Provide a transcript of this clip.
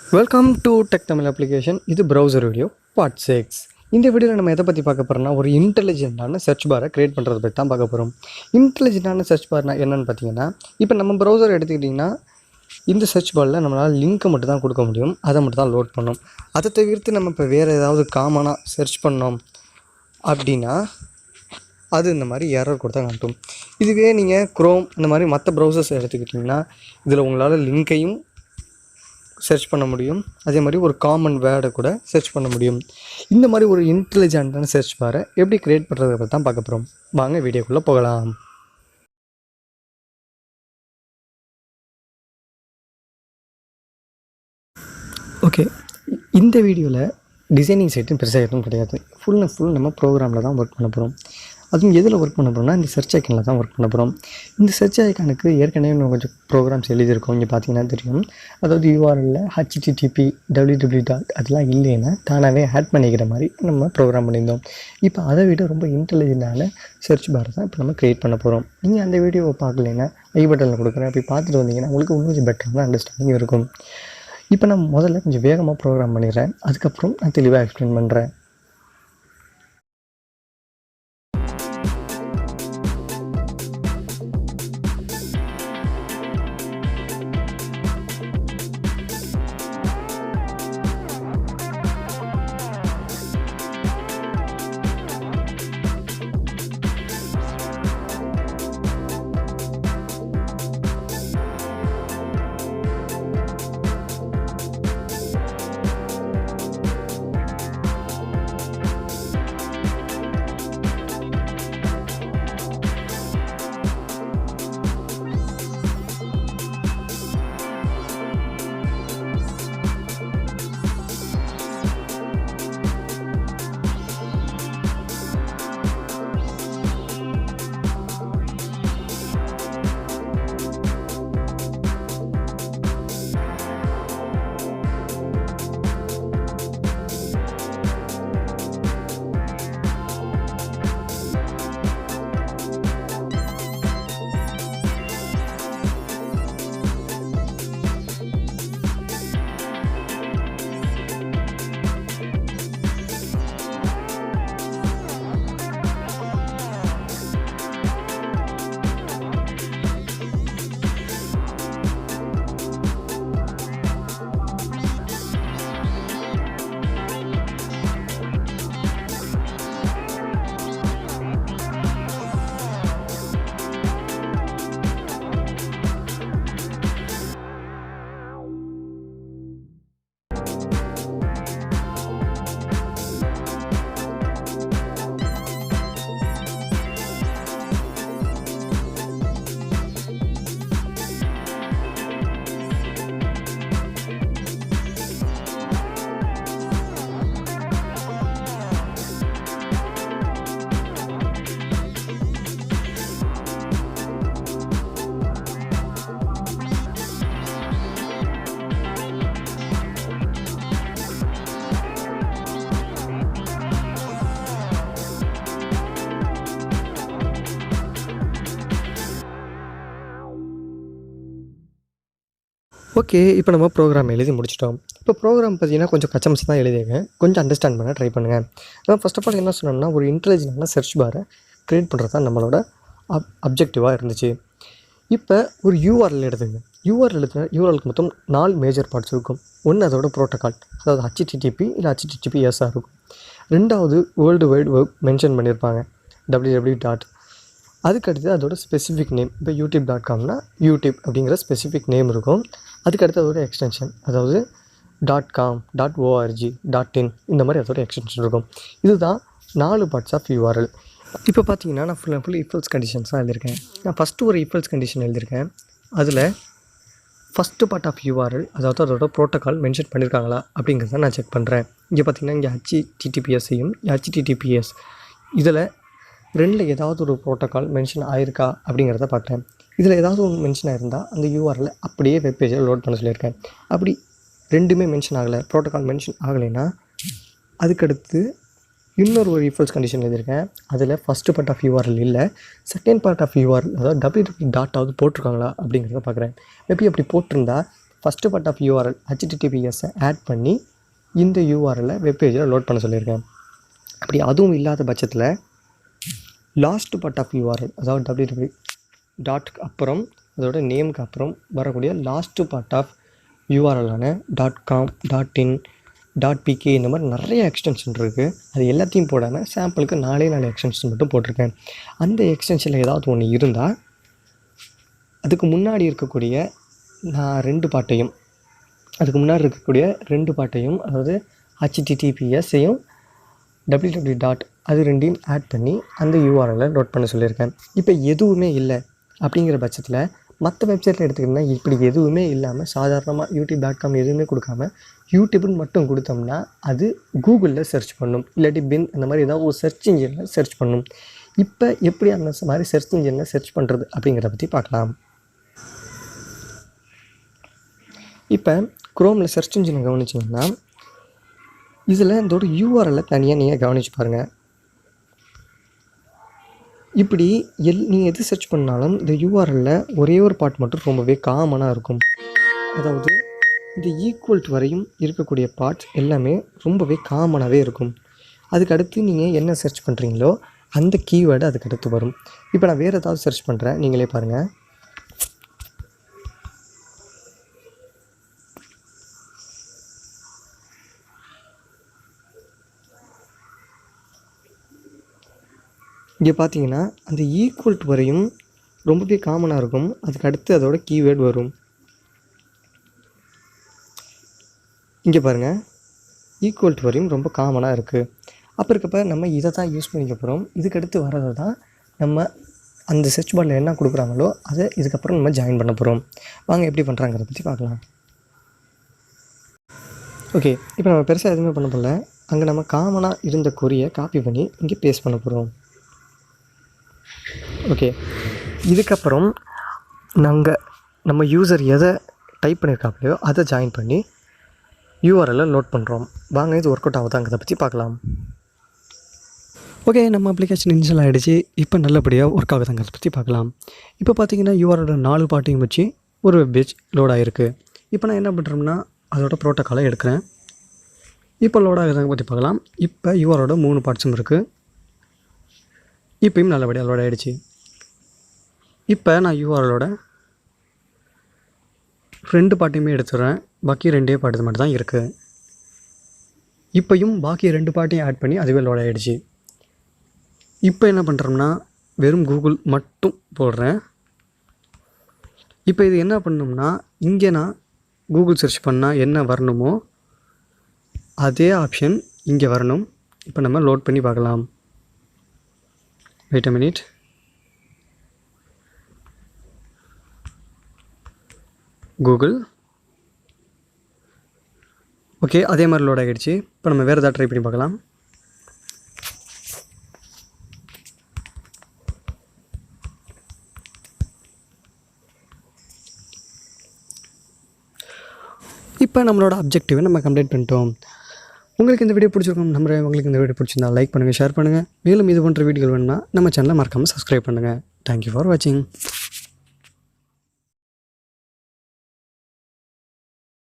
Welcome to tech Tamil application. இது browser video part 6. இந்த வீடியோவில் நம்ம எதை பற்றி பார்க்க போகிறோம்னா, ஒரு இன்டெலிஜென்ட்டான சர்ச் பாரை க்ரியேட் பண்ணுறத பற்றி தான் பார்க்க போகிறோம். இன்டெலிஜென்ட்டான சர்ச் பார்னா என்னென்னு பார்த்தீங்கன்னா, இப்போ நம்ம ப்ரௌசர் எடுத்துக்கிட்டிங்கன்னா இந்த சர்ச் பாரில் நம்மளால் லிங்க்கை மட்டும் தான் கொடுக்க முடியும், அதை மட்டும் தான் லோட் பண்ணணும். அதை தவிர்த்து நம்ம இப்போ வேறு ஏதாவது காமனாக சர்ச் பண்ணோம் அப்படின்னா அது இந்த மாதிரி எரர் கொடுத்தா காட்டும். இதுவே நீங்கள் க்ரோம் இந்த மாதிரி மற்ற ப்ரௌசர்ஸ் எடுத்துக்கிட்டிங்கன்னா இதில் உங்களால் லிங்க்கையும் சர்ச் பண்ண முடியும், அதே மாதிரி ஒரு காமன் வேர்டை கூட சர்ச் பண்ண முடியும். இந்த மாதிரி ஒரு இன்டெலிஜென்ட்டான சர்ச் பாரை எப்படி க்ரியேட் பண்ணுறதை பற்றி தான் பார்க்க போகிறோம். வாங்க வீடியோக்குள்ளே போகலாம். ஓகே, இந்த வீடியோவில் டிசைனிங் சைட்டும் பெருசாக எதுவும் கிடையாது. ஃபுல் அண்ட் ஃபுல் நம்ம ப்ரோக்ராமில் தான் ஒர்க் பண்ண போகிறோம். அதுவும் எதில் ஒர்க் பண்ண போகிறோம்னா இந்த சர்ச் ஐக்கனில் தான் ஒர்க் பண்ண போகிறோம். இந்த சர்ச் ஐக்கானுக்கு ஏற்கனவே நம்ம கொஞ்சம் ப்ரோக்ராம்ஸ் எழுதியிருக்கோம். இங்கே பார்த்தீங்கன்னா தெரியும். அதாவது யூஆர்எல்ல HTTP www. அதெல்லாம் இல்லைன்னா தானாகவே ஆட் பண்ணிக்கிற மாதிரி நம்ம ப்ரோக்ராம் பண்ணியிருந்தோம். இப்போ அதை விட ரொம்ப இன்டெலிஜென்ட்டான சர்ச் பார் தான் இப்போ நம்ம க்ரியேட் பண்ண போகிறோம். நீங்கள் அந்த வீடியோவை பார்க்கலைன்னா ஐ பட்டனில் கொடுக்குறேன், அப்படி பார்த்துட்டு வந்தீங்கன்னா உங்களுக்கு இன்னும் கொஞ்சம் பெட்டரான அண்டர்ஸ்டாண்டிங் இருக்கும். இப்போ நான் முதல்ல கொஞ்சம் வேகமாக ப்ரோக்ராம் பண்ணிடுறேன், அதுக்கப்புறம் நான் தெளிவாக எக்ஸ்பிளைன் பண்ணுறேன். ஓகே, இப்போ நம்ம ப்ரோக்ராம் எழுதி முடிச்சிட்டோம். இப்போ ப்ரோக்ராம் பார்த்தீங்கன்னா கொஞ்சம் கச்சமச்சு தான் எழுதியிருக்கேன், கொஞ்சம் அண்டர்ஸ்டாண்ட் பண்ண ட்ரை பண்ணுங்கள். நான் ஃபர்ஸ்ட் ஆஃப் ஆல் என்ன சொன்னோம்னா, ஒரு இன்டெலிஜென்ட்டான சர்ச் பாரை க்ரியேட் பண்ணுறது தான் நம்மளோட அப்ஜெக்டிவாக இருந்துச்சு. இப்போ ஒரு யூஆர்எல் எடுத்துங்க. யூஆர்எலுக்கு மொத்தம் 4 மேஜர் பார்ட்ஸ் இருக்கும். ஒன்று அதோட ப்ரோட்டோக்கால், அதாவது HTTP இல்லை HTTPSஆக இருக்கும். ரெண்டாவது வேர்ல்டு வைட் வெப் மென்ஷன் பண்ணியிருப்பாங்க, www. அதுக்கடுத்து அதோட ஸ்பெசிஃபிக் நேம். இப்போ youtube.comனா யூடியூப் அப்படிங்கிற ஸ்பெசிஃபிக் நேம் இருக்கும். அதுக்கடுத்து அதோட எக்ஸ்டென்ஷன், அதாவது .com, .org, .in இந்த மாதிரி அதோட எக்ஸ்டென்ஷன் இருக்கும். இதுதான் 4 பார்ட்ஸ் ஆஃப் யூஆர்எல். இப்போ பார்த்தீங்கன்னா நான் full and full if else conditions தான் எழுதியிருக்கேன். நான் ஃபஸ்ட்டு ஒரு இஃப் எல்ஸ் கண்டிஷன் எழுதியிருக்கேன். அதில் ஃபஸ்ட்டு பார்ட் ஆஃப் யூஆர்எல், அதாவது அதோட ப்ரோட்டோக்கால் மென்ஷன் பண்ணியிருக்காங்களா அப்படிங்கிறத நான் செக் பண்ணுறேன். இங்கே பார்த்தீங்கன்னா இங்கே HTTPSயும் HTTPS இதில் ரெண்டில் ஏதாவது ஒரு ப்ரோட்டோக்கால் மென்ஷன் ஆயிருக்கா அப்படிங்கிறத பார்க்குறேன். இதில் ஏதாவது ஒன்று மென்ஷன் ஆயிருந்தால் அந்த யூஆர்எல் அப்படியே வெப் பேஜில் லோட் பண்ண சொல்லியிருக்கேன். அப்படி ரெண்டுமே மென்ஷன் ஆகலை, ப்ரோட்டோக்கால் மென்ஷன் ஆகலைன்னா அதுக்கடுத்து இன்னொரு ஒரு இஃப் எல்ஸ் கண்டிஷன் எழுதியிருக்கேன். அதில் ஃபஸ்ட்டு பார்ட் ஆஃப் யூஆர்எல் இல்லை, செகண்ட் பார்ட் ஆஃப் யூஆர்எல், அதாவது www. போட்டிருக்காங்களா அப்படிங்கிறத பார்க்குறேன். மேபி அப்படி போட்டிருந்தா ஃபஸ்ட்டு பார்ட் ஆஃப் யூஆர்எல் ஹெச்டிடிபிஎஸ்ஸை ஆட் பண்ணி இந்த யூஆர்எல்லை வெப்பேஜில் லோட் பண்ண சொல்லியிருக்கேன். அப்படி அதுவும் இல்லாத பட்சத்தில் லாஸ்ட் பார்ட் ஆஃப் யூஆர்எல், அதாவது www டாட்க்கு அப்புறம் அதோட நேமுக்கு அப்புறம் வரக்கூடிய லாஸ்ட்டு பார்ட் ஆஃப் யூஆர்எல்லான .com .in .pk இந்த மாதிரி நிறைய எக்ஸ்டென்ஷன் இருக்குது. அது எல்லாத்தையும் போடாமல் சாம்பிளுக்கு 4 எக்ஸ்டென்ஷன் மட்டும் போட்டிருக்கேன். அந்த எக்ஸ்டென்ஷனில் ஏதாவது ஒன்று இருந்தால் அதுக்கு முன்னாடி இருக்கக்கூடிய ரெண்டு பாட்டையும் அதாவது ஹெச்டிடிபிஎஸ்ஸையும் www அது ரெண்டையும் ஆட் பண்ணி அந்த யூஆர்எல்லை லோட் பண்ண சொல்லியிருக்கேன். இப்போ எதுவுமே இல்லை அப்படிங்கிற பட்சத்தில் மற்ற வெப்சைட்டில் எடுத்துக்கிட்டோம்னா இப்படி எதுவுமே இல்லாமல் சாதாரணமாக youtube.com எதுவுமே கொடுக்காம யூடியூப்னு மட்டும் கொடுத்தோம்னா அது கூகுளில் சர்ச் பண்ணும், இல்லாட்டி பின் அந்த மாதிரி ஏதாவது ஒரு சர்ச் இன்ஜினில் சர்ச் பண்ணும். இப்போ எப்படி அந்த மாதிரி சர்ச் இன்ஜினில் சர்ச் பண்ணுறது அப்படிங்கிறத பற்றி பார்க்கலாம். இப்போ குரோமில் சர்ச் இன்ஜினை கவனிச்சிங்கன்னா இதில் இதோட யூஆர்எல்லை தனியாக நீங்கள் கவனிச்சு பாருங்கள். இப்படி நீங்கள் எது சர்ச் பண்ணாலும் இந்த யூஆர்எல்லில் ஒரே ஒரு பார்ட் மட்டும் ரொம்பவே காமனாக இருக்கும். அதாவது இந்த ஈக்குவல் டு வரையும் இருக்கக்கூடிய பார்ட்ஸ் எல்லாமே ரொம்பவே காமனாகவே இருக்கும். அதுக்கு அடுத்து நீங்கள் என்ன சர்ச் பண்ணுறீங்களோ அந்த கீவேர்டு அதுக்கு அடுத்து வரும். இப்போ நான் வேறு ஏதாவது சர்ச் பண்ணுறேன், நீங்களே பாருங்கள். இங்கே பார்த்தீங்கன்னா அந்த ஈக்குவல் டு வரையும் ரொம்பவே காமனாக இருக்கும். அதுக்கு அடுத்து அதோட கீவேர்டு வரும். இங்கே பாருங்கள், ஈக்குவல் டு வரையும் ரொம்ப காமனாக இருக்குது. அப்போ இருக்கப்போ நம்ம இதை தான் யூஸ் பண்ணிக்க போகிறோம். இதுக்கடுத்து வரதை தான் நம்ம அந்த சர்ச் பாரில் என்ன கொடுக்குறாங்களோ அதை இதுக்கப்புறம் நம்ம ஜாயின் பண்ண போகிறோம். வாங்க எப்படி பண்ணுறாங்கிறத பற்றி பார்க்கலாம். ஓகே, இப்போ நம்ம பெருசாக எதுவுமே பண்ண போகல. அங்கே நம்ம காமனாக இருந்த கொரியை காப்பி பண்ணி இங்கே பேஸ்ட் பண்ண போகிறோம். ஓகே, இதுக்கப்புறம் நம்ம யூசர் எதை டைப் பண்ணியிருக்காப்லையோ அதை ஜாயின் பண்ணி யூஆர்எல்லை லோட் பண்ணுறோம். வாங்க இது ஒர்க் அவுட் ஆகுதாங்கிறத பற்றி பார்க்கலாம். ஓகே, நம்ம அப்ளிகேஷன் இன்ஸ்டால் ஆகிடுச்சு. இப்போ நல்லபடியாக ஒர்க் ஆகுதாங்கிறத பற்றி பார்க்கலாம். இப்போ பார்த்தீங்கன்னா யூஆர்எல் 4 பார்ட்டையும் வச்சு ஒரு வெப்பேஜ் லோட் ஆகிருக்கு. இப்போ நான் என்ன பண்ணுறோம்னா அதோட ப்ரோட்டோக்காலை எடுக்கிறேன். இப்போ லோட் ஆகுதாங்க பற்றி பார்க்கலாம். இப்போ யூஆர்எலோட 3 பார்ட்ஸும் இருக்குது. இப்போயும் நல்லபடியாக லோட் ஆகிடுச்சு. இப்போ நான் யூஆர்எலோட 2 பார்ட்டையுமே எடுத்துடுறேன். பாக்கி 2 பார்ட்டு மட்டும் தான் இருக்குது. இப்போயும் பாக்கி 2 பார்ட்டையும் ஆட் பண்ணி அதுவே லோட் ஆகிடுச்சு. இப்போ என்ன பண்ணுறோம்னா வெறும் கூகுள் மட்டும் போடுறேன். இப்போ இது என்ன பண்ணணும்னா இங்கே நான் கூகுள் சர்ச் பண்ணால் என்ன வரணுமோ அதே ஆப்ஷன் இங்கே வரணும். இப்போ நம்ம லோட் பண்ணி பார்க்கலாம். Wait a minute. Google. Okay, அதே மாதிரி லோட் ஆகிடுச்சு. இப்போ நம்ம வேறு ஏதாவது ட்ரை பண்ணி பார்க்கலாம். இப்போ நம்மளோட அப்ஜெக்டிவை நம்ம கம்ப்ளீட் பண்ணிட்டோம். உங்களுக்கு இந்த வீடியோ பிடிச்சிருக்கோம் நம்புறேன். உங்களுக்கு இந்த வீடியோ பிடிச்சிருந்தா லைக் பண்ணுங்கள், ஷேர் பண்ணுங்கள். மேலும் இது போன்ற வீடியோகள் வேணும்னா நம்ம சேனலை மறக்காமல் சப்ஸ்கிரைப் பண்ணுங்கள். தேங்க்யூ ஃபார் வாட்சிங்.